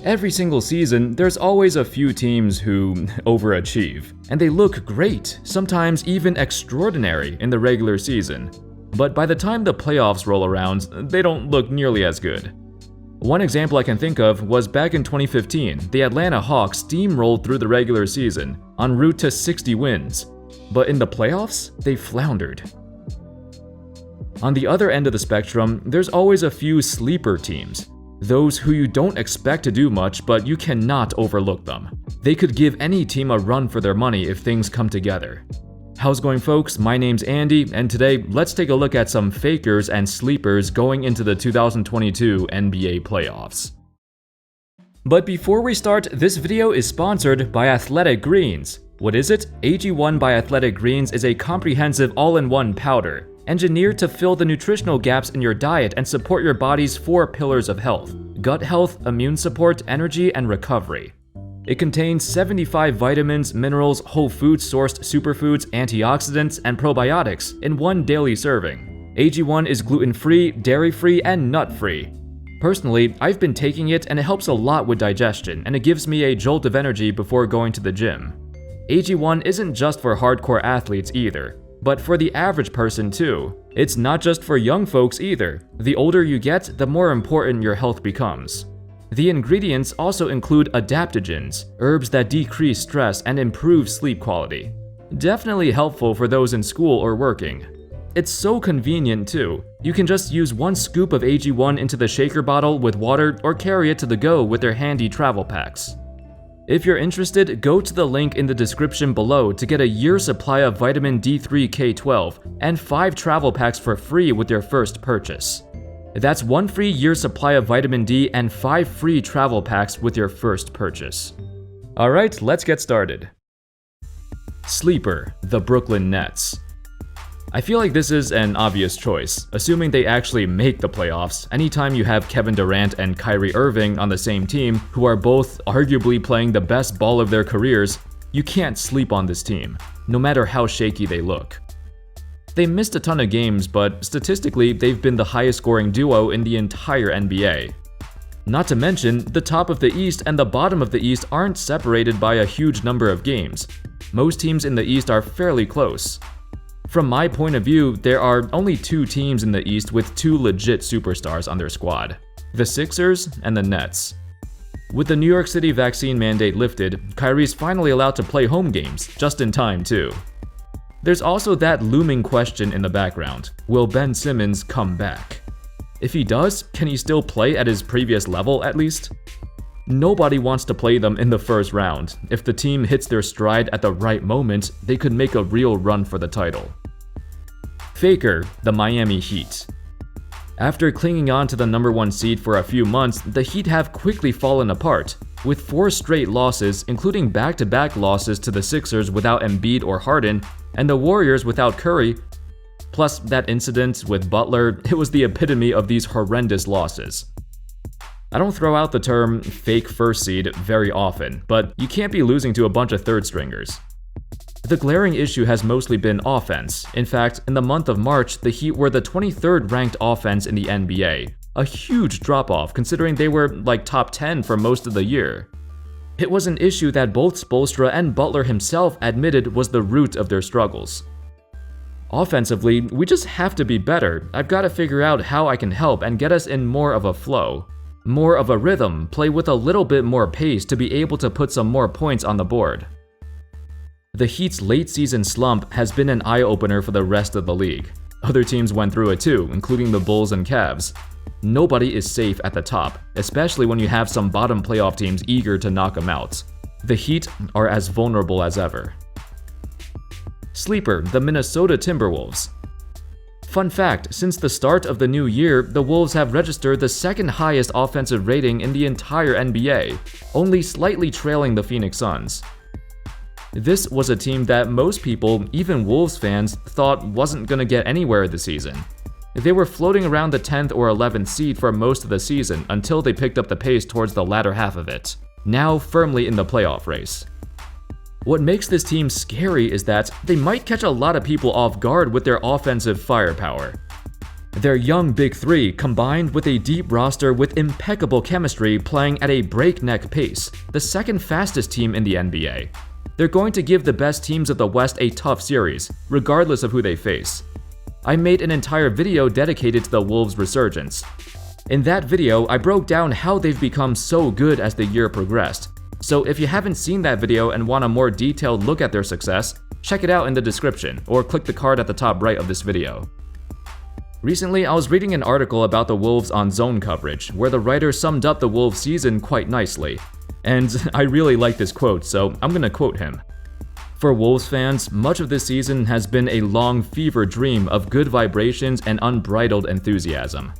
Every single season, there's always a few teams who overachieve, and they look great, sometimes even extraordinary in the regular season. But by the time the playoffs roll around, they don't look nearly as good. One example I can think of was back in 2015, the Atlanta Hawks steamrolled through the regular season, en route to 60 wins. But in the playoffs, they floundered. On the other end of the spectrum, there's always a few sleeper teams. Those who you don't expect to do much, but you cannot overlook them. They could give any team a run for their money if things come together. How's it going, folks? My name's Andy, and today let's take a look at some fakers and sleepers going into the 2022 NBA playoffs. But before we start, this video is sponsored by Athletic Greens. What is it? AG1 by Athletic Greens is a comprehensive all-in-one powder, engineered to fill the nutritional gaps in your diet and support your body's 4 pillars of health: gut health, immune support, energy, and recovery. It contains 75 vitamins, minerals, whole food-sourced superfoods, antioxidants, and probiotics in one daily serving. AG1 is gluten-free, dairy-free, and nut-free. Personally, I've been taking it and it helps a lot with digestion, and it gives me a jolt of energy before going to the gym. AG1 isn't just for hardcore athletes either, but for the average person too. It's not just for young folks either. The older you get, the more important your health becomes. The ingredients also include adaptogens, herbs that decrease stress and improve sleep quality. Definitely helpful for those in school or working. It's so convenient too. You can just use 1 scoop of AG1 into the shaker bottle with water or carry it to the go with their handy travel packs. If you're interested, go to the link in the description below to get a year's supply of vitamin D3 K12 and 5 travel packs for free with your first purchase. That's 1 free year's supply of vitamin D and 5 free travel packs with your first purchase. Alright, let's get started. Sleeper, the Brooklyn Nets. I feel like this is an obvious choice, assuming they actually make the playoffs. Anytime you have Kevin Durant and Kyrie Irving on the same team, who are both arguably playing the best ball of their careers, you can't sleep on this team, no matter how shaky they look. They missed a ton of games, but statistically, they've been the highest scoring duo in the entire NBA. Not to mention, the top of the East and the bottom of the East aren't separated by a huge number of games. Most teams in the East are fairly close. From my point of view, there are only 2 teams in the East with 2 legit superstars on their squad: the Sixers and the Nets. With the New York City vaccine mandate lifted, Kyrie's finally allowed to play home games, just in time too. There's also that looming question in the background: will Ben Simmons come back? If he does, can he still play at his previous level at least? Nobody wants to play them in the first round. If the team hits their stride at the right moment, they could make a real run for the title. Faker, the Miami Heat. After clinging on to the #1 seed for a few months, the Heat have quickly fallen apart, with 4 straight losses, including back-to-back losses to the Sixers without Embiid or Harden, and the Warriors without Curry. Plus, that incident with Butler, it was the epitome of these horrendous losses. I don't throw out the term fake first seed very often, but you can't be losing to a bunch of third stringers. The glaring issue has mostly been offense. In fact, in the month of March, the Heat were the 23rd ranked offense in the NBA. A huge drop-off considering they were like top 10 for most of the year. It was an issue that both Spoelstra and Butler himself admitted was the root of their struggles. Offensively, we just have to be better. I've got to figure out how I can help and get us in more of a flow. More of a rhythm, play with a little bit more pace to be able to put some more points on the board. The Heat's late-season slump has been an eye-opener for the rest of the league. Other teams went through it too, including the Bulls and Cavs. Nobody is safe at the top, especially when you have some bottom playoff teams eager to knock them out. The Heat are as vulnerable as ever. Sleeper, the Minnesota Timberwolves. Fun fact, since the start of the new year, the Wolves have registered the 2nd highest offensive rating in the entire NBA, only slightly trailing the Phoenix Suns. This was a team that most people, even Wolves fans, thought wasn't gonna get anywhere this season. They were floating around the 10th or 11th seed for most of the season until they picked up the pace towards the latter half of it, now firmly in the playoff race. What makes this team scary is that they might catch a lot of people off guard with their offensive firepower. Their young Big Three combined with a deep roster with impeccable chemistry playing at a breakneck pace, the second fastest team in the NBA. They're going to give the best teams of the West a tough series, regardless of who they face. I made an entire video dedicated to the Wolves' resurgence. In that video, I broke down how they've become so good as the year progressed. So if you haven't seen that video and want a more detailed look at their success, check it out in the description or click the card at the top right of this video. Recently, I was reading an article about the Wolves on Zone Coverage, where the writer summed up the Wolves season quite nicely. And I really like this quote, so I'm gonna quote him. For Wolves fans, much of this season has been a long fever dream of good vibrations and unbridled enthusiasm.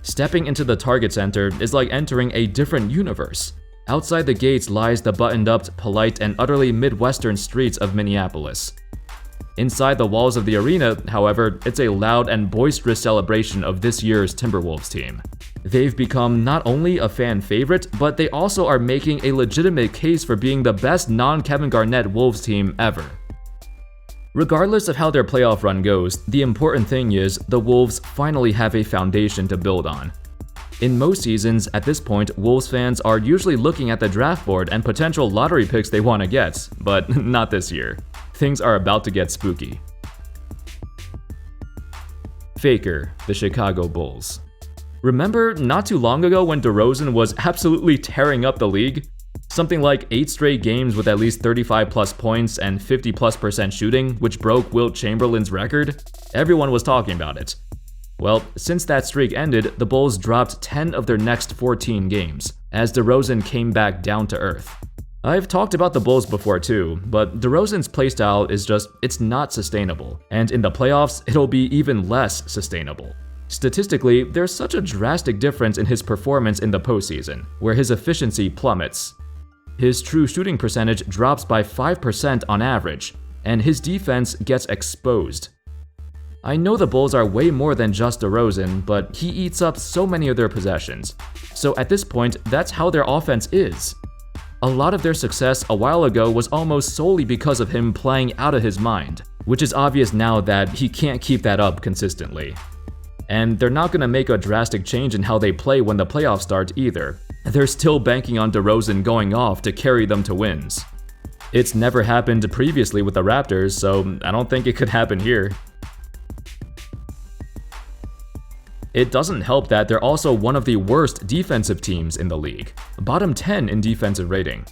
Stepping into the Target Center is like entering a different universe. Outside the gates lies the buttoned-up, polite, and utterly Midwestern streets of Minneapolis. Inside the walls of the arena, however, it's a loud and boisterous celebration of this year's Timberwolves team. They've become not only a fan favorite, but they also are making a legitimate case for being the best non-Kevin Garnett Wolves team ever. Regardless of how their playoff run goes, the important thing is the Wolves finally have a foundation to build on. In most seasons, at this point, Wolves fans are usually looking at the draft board and potential lottery picks they want to get, but not this year. Things are about to get spooky. Faker, the Chicago Bulls. Remember not too long ago when DeRozan was absolutely tearing up the league? Something like 8 straight games with at least 35+ points and 50+% shooting, which broke Wilt Chamberlain's record? Everyone was talking about it. Well, since that streak ended, the Bulls dropped 10 of their next 14 games, as DeRozan came back down to earth. I've talked about the Bulls before too, but DeRozan's playstyle is it's not sustainable, and in the playoffs, it'll be even less sustainable. Statistically, there's such a drastic difference in his performance in the postseason, where his efficiency plummets. His true shooting percentage drops by 5% on average, and his defense gets exposed. I know the Bulls are way more than just DeRozan, but he eats up so many of their possessions. So at this point, that's how their offense is. A lot of their success a while ago was almost solely because of him playing out of his mind, which is obvious now that he can't keep that up consistently. And they're not going to make a drastic change in how they play when the playoffs start either. They're still banking on DeRozan going off to carry them to wins. It's never happened previously with the Raptors, so I don't think it could happen here. It doesn't help that they're also one of the worst defensive teams in the league, bottom 10 in defensive rating.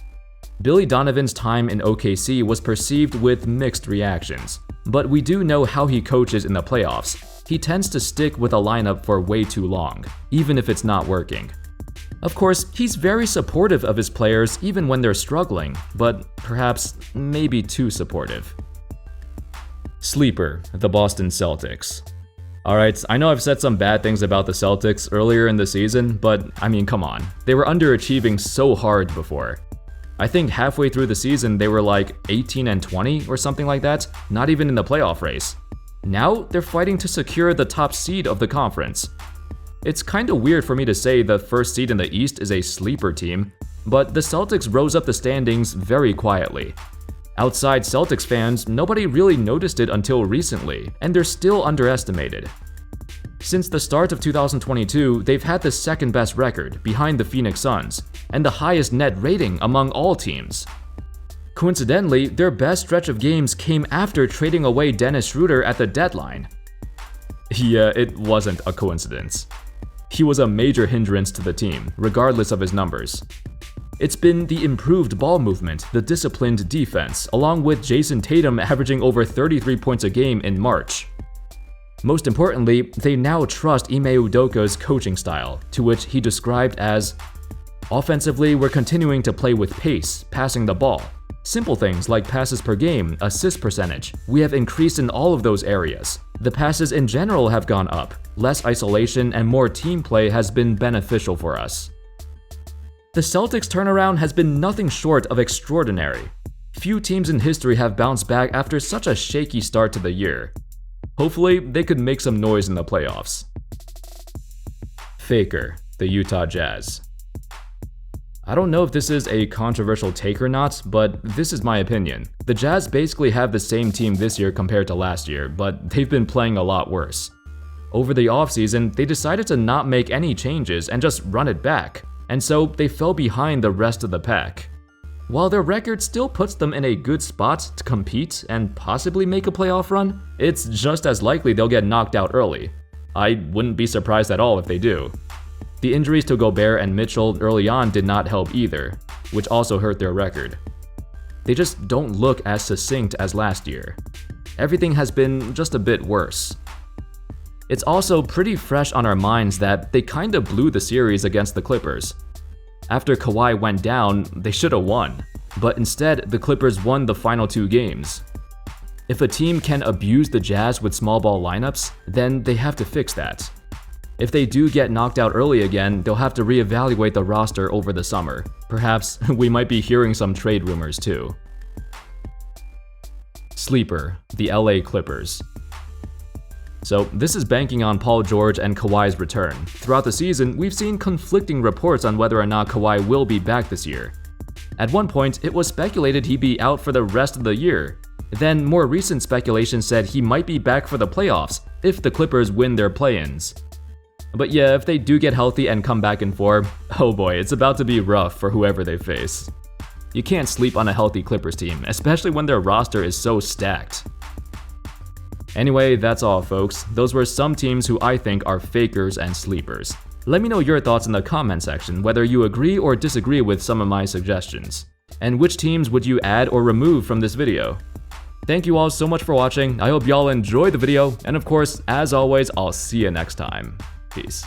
Billy Donovan's time in OKC was perceived with mixed reactions, but we do know how he coaches in the playoffs. He tends to stick with a lineup for way too long, even if it's not working. Of course, he's very supportive of his players even when they're struggling, but perhaps maybe too supportive. Sleeper, the Boston Celtics. Alright, I know I've said some bad things about the Celtics earlier in the season, but I mean, come on. They were underachieving so hard before. I think halfway through the season they were like 18-20 or something like that, not even in the playoff race. Now they're fighting to secure the top seed of the conference. It's kinda weird for me to say the first seed in the East is a sleeper team, but the Celtics rose up the standings very quietly. Outside Celtics fans, nobody really noticed it until recently, and they're still underestimated. Since the start of 2022, they've had the second best record, behind the Phoenix Suns, and the highest net rating among all teams. Coincidentally, their best stretch of games came after trading away Dennis Schroeder at the deadline. Yeah, it wasn't a coincidence. He was a major hindrance to the team, regardless of his numbers. It's been the improved ball movement, the disciplined defense, along with Jason Tatum averaging over 33 points a game in March. Most importantly, they now trust Ime Udoka's coaching style, to which he described as, "Offensively, we're continuing to play with pace, passing the ball. Simple things like passes per game, assist percentage, we have increased in all of those areas. The passes in general have gone up. Less isolation and more team play has been beneficial for us." The Celtics' turnaround has been nothing short of extraordinary. Few teams in history have bounced back after such a shaky start to the year. Hopefully, they could make some noise in the playoffs. Faker, the Utah Jazz. I don't know if this is a controversial take or not, but this is my opinion. The Jazz basically have the same team this year compared to last year, but they've been playing a lot worse. Over the offseason, they decided to not make any changes and just run it back, and so they fell behind the rest of the pack. While their record still puts them in a good spot to compete and possibly make a playoff run, it's just as likely they'll get knocked out early. I wouldn't be surprised at all if they do. The injuries to Gobert and Mitchell early on did not help either, which also hurt their record. They just don't look as succinct as last year. Everything has been just a bit worse. It's also pretty fresh on our minds that they kinda blew the series against the Clippers. After Kawhi went down, they should have won, but instead the Clippers won the final 2 games. If a team can abuse the Jazz with small ball lineups, then they have to fix that. If they do get knocked out early again, they'll have to reevaluate the roster over the summer. Perhaps we might be hearing some trade rumors too. Sleeper, the LA Clippers. So this is banking on Paul George and Kawhi's return. Throughout the season, we've seen conflicting reports on whether or not Kawhi will be back this year. At one point, it was speculated he'd be out for the rest of the year. Then more recent speculation said he might be back for the playoffs if the Clippers win their play-ins. But yeah, if they do get healthy and come back in form, oh boy, it's about to be rough for whoever they face. You can't sleep on a healthy Clippers team, especially when their roster is so stacked. Anyway, that's all folks. Those were some teams who I think are fakers and sleepers. Let me know your thoughts in the comment section, whether you agree or disagree with some of my suggestions. And which teams would you add or remove from this video? Thank you all so much for watching. I hope y'all enjoyed the video, and of course, as always, I'll see you next time. Peace.